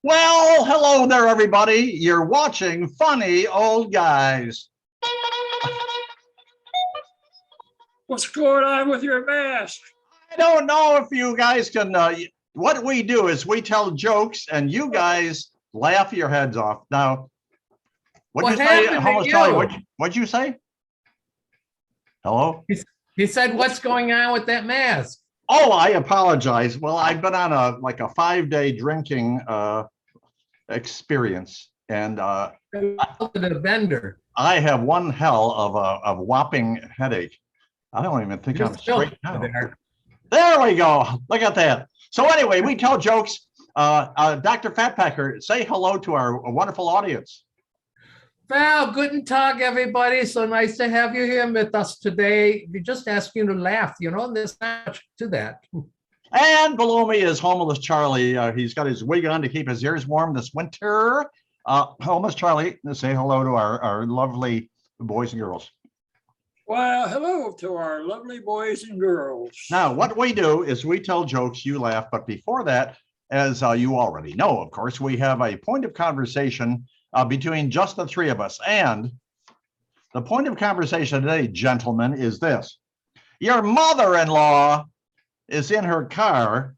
Well, hello there, everybody. You're watching Funny Old Guys. What's going on with your mask? I don't know if you guys can. What we do is we tell jokes, and you guys laugh your heads off. Now, what'd you say? Almost Charlie, what'd you say? Hello? He said, "What's going on with that mask?" Oh, I apologize. Well, I've been on a 5-day drinking experience, and The vendor. I have one hell of a whopping headache. I don't even think I'm straight now. There we go. Look at that. So anyway, we tell jokes. Dr. Fatpacker, say hello to our wonderful audience. Well, guten Tag, everybody. So nice to have you here with us today. We're just asking you to laugh. There's not much to that. And below me is Homeless Charlie. He's got his wig on to keep his ears warm this winter. Homeless Charlie, say hello to our lovely boys and girls. Well, hello to our lovely boys and girls. Now, what we do is we tell jokes, you laugh. But before that, as you already know, of course, we have a point of conversation between just the three of us. And the point of conversation today, gentlemen, is this. Your mother-in-law is in her car,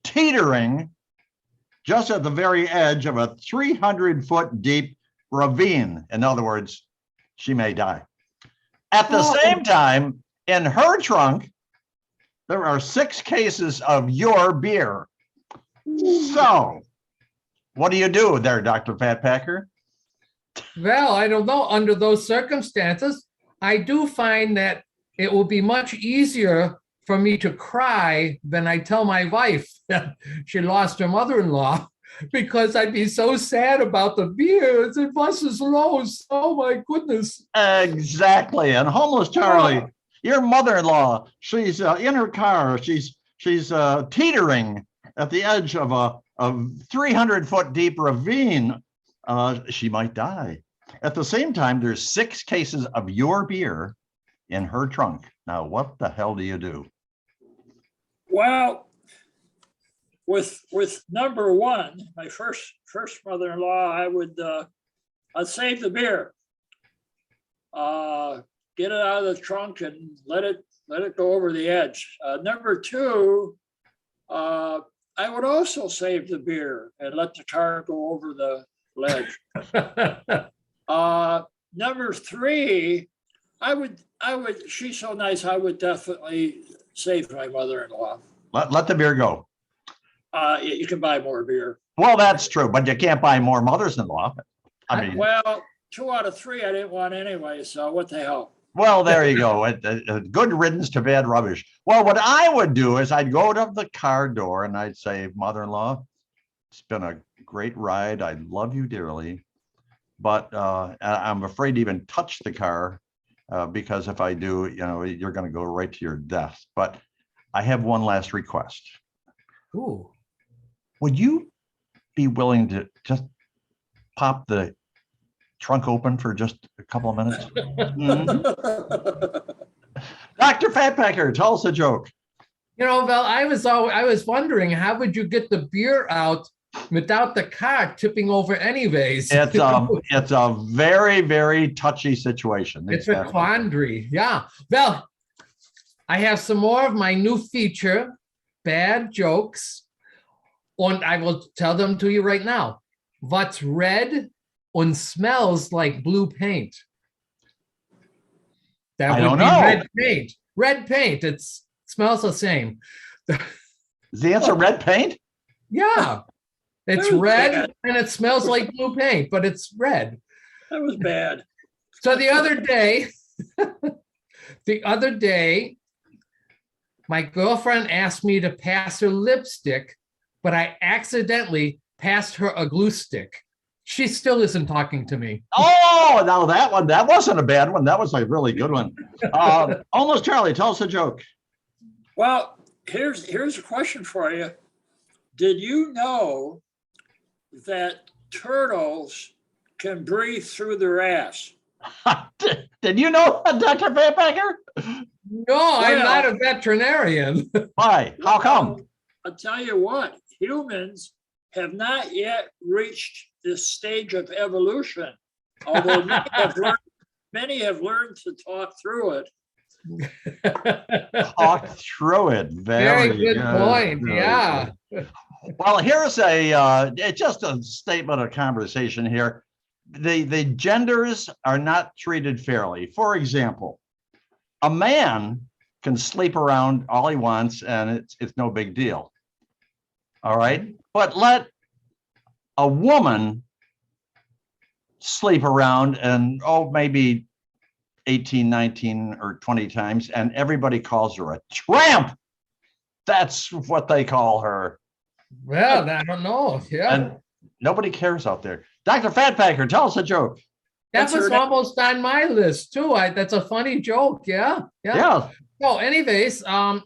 teetering just at the very edge of a 300-foot deep ravine. In other words, she may die. At the same time, in her trunk, there are 6 cases of your beer. So, what do you do there, Dr. Fatpacker? Well, I don't know. Under those circumstances, I do find that it will be much easier for me to cry than I tell my wife that she lost her mother-in-law, because I'd be so sad about the beer. It was low. Oh my goodness. Exactly. And Homeless Charlie, your mother-in-law, she's in her car. She's teetering at the edge of a 300-foot deep ravine. She might die. At the same time, there's 6 cases of your beer in her trunk. Now, what the hell do you do? Well, with number one, my first mother-in-law, I'd save the beer, get it out of the trunk and let it go over the edge. Number two, I would also save the beer and let the car go over the ledge. Number three, I would. She's so nice. I would definitely save my mother-in-law. Let the beer go. You can buy more beer. Well, that's true, but you can't buy more mothers-in-law. I mean, well, 2 out of 3 I didn't want anyway. So what the hell? Well, there you go. Good riddance to bad rubbish. Well, what I would do is I'd go to the car door and I'd say, mother-in-law, it's been a great ride. I love you dearly, but I'm afraid to even touch the car because if I do, you're going to go right to your death. But I have one last request. Ooh. Would you be willing to just pop the trunk open for just a couple of minutes? Mm-hmm. Dr. Fatpacker, tell us a joke. Well, I was wondering, how would you get the beer out without the car tipping over anyways? It's a very, very touchy situation. It's a quandary. Yeah. Well, I have some more of my new feature, bad jokes, and I will tell them to you right now. What's red and smells like blue paint? That would be red paint. Red paint. It smells the same. Is the answer red paint? Yeah. It's red and it smells like blue paint, but it's red. That was bad. So the other day, my girlfriend asked me to pass her lipstick, but I accidentally passed her a glue stick. She still isn't talking to me. Oh, no, that wasn't a bad one. That was a really good one. Almost Charlie, tell us a joke. Well, here's a question for you. Did you know that turtles can breathe through their ass? Did you know that, Dr. Fatpacker? No, I'm not a veterinarian. Why? How come? I'll tell you what, humans have not yet reached this stage of evolution, although many have learned to talk through it. Talk through it. Very good point. Very Yeah. good. Well, here's just a statement of conversation here. The genders are not treated fairly. For example, a man can sleep around all he wants and it's no big deal. All right. But let a woman sleep around and maybe 18, 19 or 20 times and everybody calls her a tramp. That's what they call her. Well, I don't know. Yeah. And nobody cares out there. Dr. Fatpacker, tell us a joke. That was almost on my list too. That's a funny joke. Yeah. Yeah. So anyways, I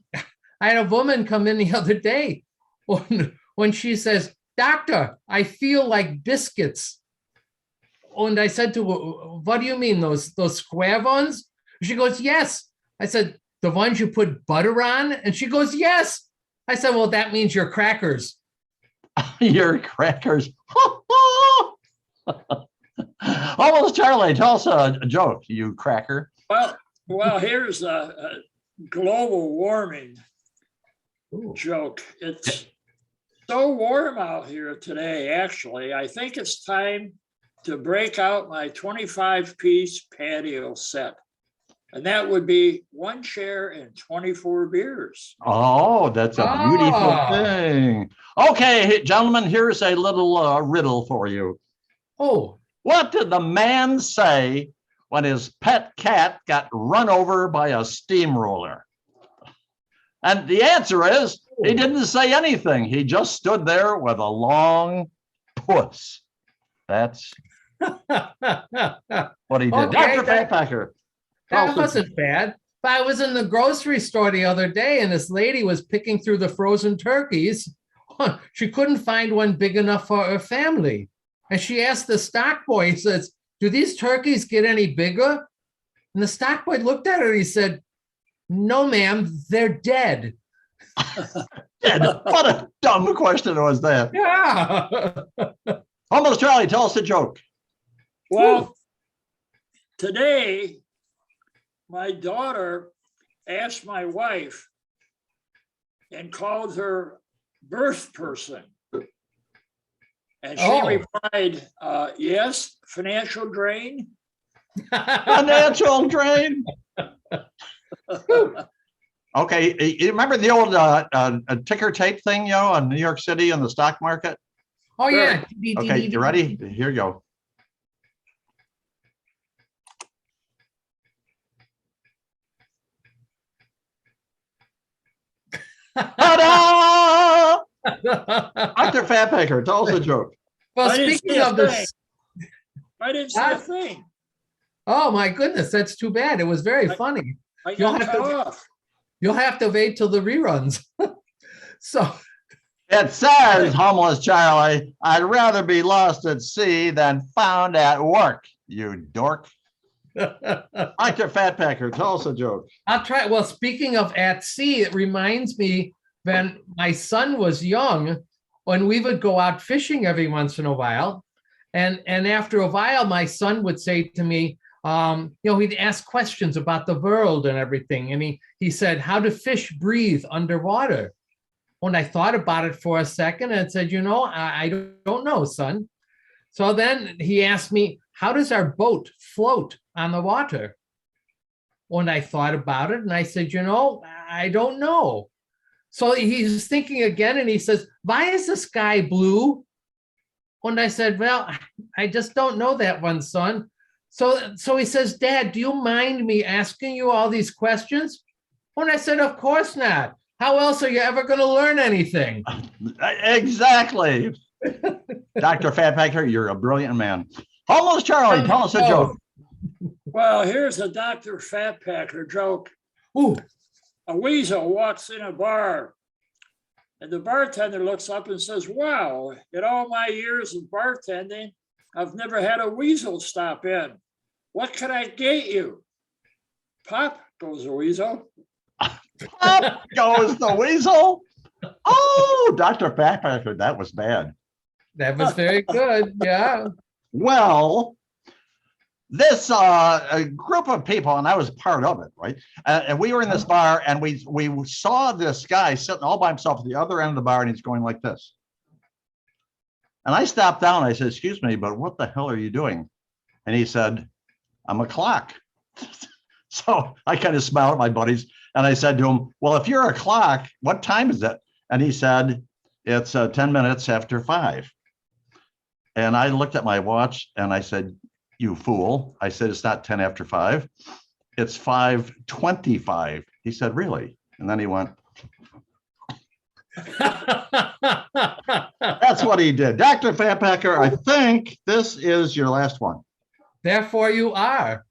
had a woman come in the other day when she says, "Doctor, I feel like biscuits." And I said to her, "What do you mean, those square ones?" She goes, "Yes." I said, "The ones you put butter on?" And she goes, "Yes." I said, "Well, that means you're crackers." Your crackers. Almost Charlie, tell us a joke, you cracker. Well, here's a global warming Ooh. joke. It's so warm out here today, actually. I think it's time to break out my 25-piece patio set. And that would be 1 chair and 24 beers. Oh, that's a beautiful thing. Okay, gentlemen, here's a little riddle for you. Oh. What did the man say when his pet cat got run over by a steamroller? And the answer is he didn't say anything. He just stood there with a long puss. That's what he did. Okay, Dr. Fatpacker. That wasn't bad. But I was in the grocery store the other day and this lady was picking through the frozen turkeys. She couldn't find one big enough for her family. And she asked the stock boy, he says, "Do these turkeys get any bigger?" And the stock boy looked at her and he said, "No, ma'am, they're dead." What a dumb question was that. Yeah. Almost Charlie, tell us a joke. Well, today, my daughter asked my wife and called her birth person. And she replied, "Yes, financial drain." Financial drain. Okay, you remember the old ticker tape thing, in New York City in the stock market? Oh, yeah. Okay, you ready? Here you go. Ta-da! Dr. Fatpacker, tell us a joke. Well, speaking of this, I didn't see a thing. Oh my goodness, that's too bad. It was very funny. I got cut off. You'll have to wait till the reruns. So it says, homeless Charlie, "I'd rather be lost at sea than found at work, you dork." Dr. Fatpacker, tell us a joke. I'll try. Well, speaking of at sea, it reminds me when my son was young, when we would go out fishing every once in a while. And after a while, my son would say to me, he'd ask questions about the world and everything. And he said, "How do fish breathe underwater?" When I thought about it for a second and said, I don't know, son. So then he asked me, "How does our boat float on the water?" When I thought about it and I said, I don't know. So he's thinking again and he says, "Why is the sky blue?" When I said, "Well, I just don't know that one, son." So he says, "Dad, do you mind me asking you all these questions?" When I said, "Of course not. How else are you ever going to learn anything?" Exactly. Dr. Fatpacker, you're a brilliant man. Almost Charlie, tell us a joke. Well, here's a Dr. Fatpacker joke. Ooh. A weasel walks in a bar and the bartender looks up and says, "Wow, in all my years of bartending, I've never had a weasel stop in. What can I get you?" "Pop," goes the weasel. Up goes the weasel. Oh, Dr. Fatpacker, that was bad. That was very good. Yeah. Well, this a group of people, and I was part of it, right? And we were in this bar, and we saw this guy sitting all by himself at the other end of the bar, and he's going like this. And I stopped down. I said, "Excuse me, but what the hell are you doing?" And he said, "I'm a clock." So I kind of smiled at my buddies, and I said to him, "Well, if you're a clock, what time is it?" And he said, "It's 10 minutes after 5." And I looked at my watch, and I said, "You fool." I said, "It's not 10 after 5. It's 5:25. He said, "Really?" And then he went, that's what he did. Dr. Fatpacker, I think this is your last one. Therefore you are.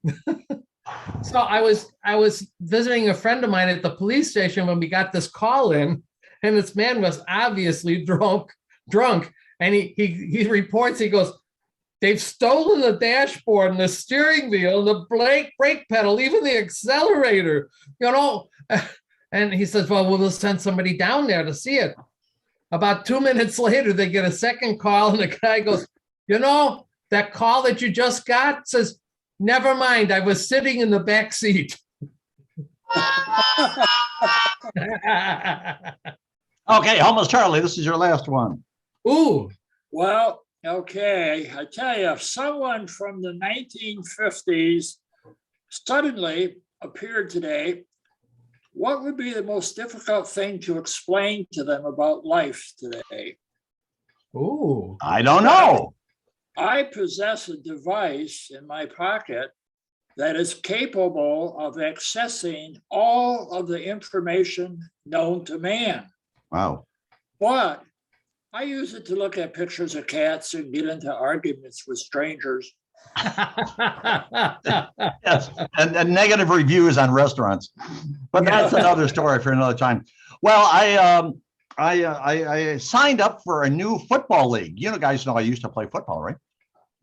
So I was visiting a friend of mine at the police station when we got this call in, and this man was obviously drunk, and he reports, he goes, "They've stolen the dashboard and the steering wheel and the brake pedal, even the accelerator, you know." And he says, "Well, we'll send somebody down there to see it." About 2 minutes later, they get a second call, and the guy goes, "You know, that call that you just got," says, "Never mind, I was sitting in the back seat." Okay, Homeless Charlie, this is your last one. Ooh. Well, okay, I tell you, if someone from the 1950s suddenly appeared today, what would be the most difficult thing to explain to them about life today? Ooh. I don't know. I possess a device in my pocket that is capable of accessing all of the information known to man. Wow. But I use it to look at pictures of cats and get into arguments with strangers. Yes, and negative reviews on restaurants, but that's another story for another time. Well, I signed up for a new football league. You know, guys know I used to play football, right?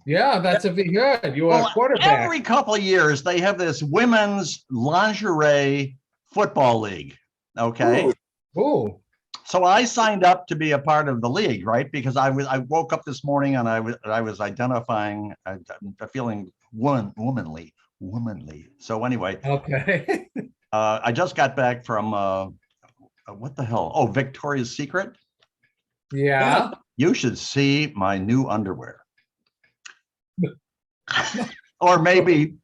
Yeah, that's a big good. You are a quarterback. Every couple of years, they have this women's lingerie football league. Okay. Ooh. So I signed up to be a part of the league, right? Because I woke up this morning and I was identifying, feeling womanly. So anyway, Okay. I just got back from what the hell? Oh, Victoria's Secret. Yeah. You should see my new underwear. Or maybe.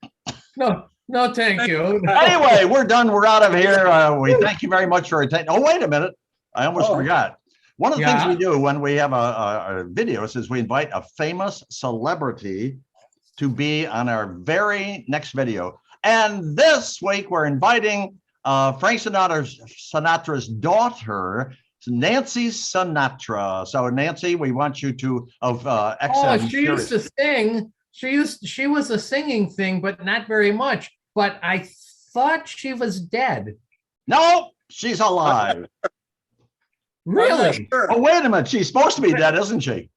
No, thank you. Anyway, we're done. We're out of here. We thank you very much for attending. Oh, wait a minute. I almost forgot. One of the things we do when we have a videos is we invite a famous celebrity to be on our very next video. And this week we're inviting Frank Sinatra's daughter, Nancy Sinatra. So Nancy, we want you to XM. She used to sing. She was a singing thing, but not very much. But I thought she was dead. No, she's alive. Really? Oh, wait a minute. She's supposed to be dead, isn't she?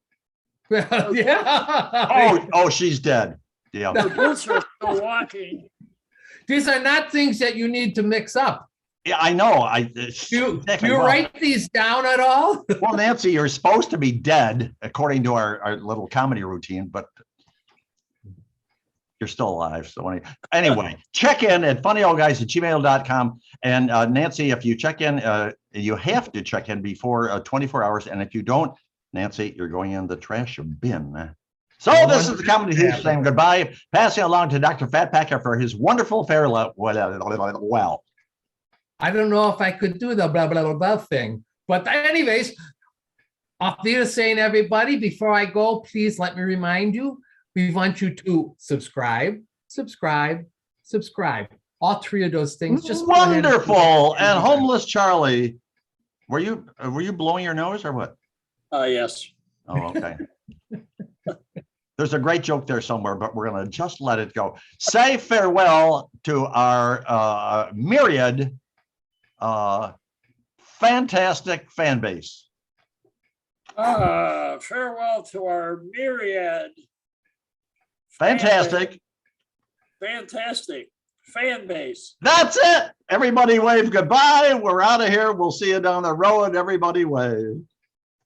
Yeah. Oh, she's dead. Yeah. The boots are still walking. These are not things that you need to mix up. Yeah, I know. Do you write these down at all? Well, Nancy, you're supposed to be dead according to our little comedy routine, but you're still alive. So anyway, check in at funnyoldguys@gmail.com. And Nancy, if you check in, you have to check in before 24 hours. And if you don't, Nancy, you're going in the trash bin. So this is the Comedy Thief saying goodbye, passing along to Dr. Fatpacker for his wonderful farewell. Well, I don't know if I could do the blah, blah, blah, blah thing. But anyways, Auf Wiedersehen, everybody. Before I go, please let me remind you, we want you to subscribe. All three of those things. Just wonderful. And Homeless Charlie, were you blowing your nose or what? Yes. Oh, okay. There's a great joke there somewhere, but we're going to just let it go. Say farewell to our myriad, fantastic fan base. Farewell to our myriad. Fantastic fan base. That's it. Everybody wave goodbye. We're out of here. We'll see you down the road. Everybody wave.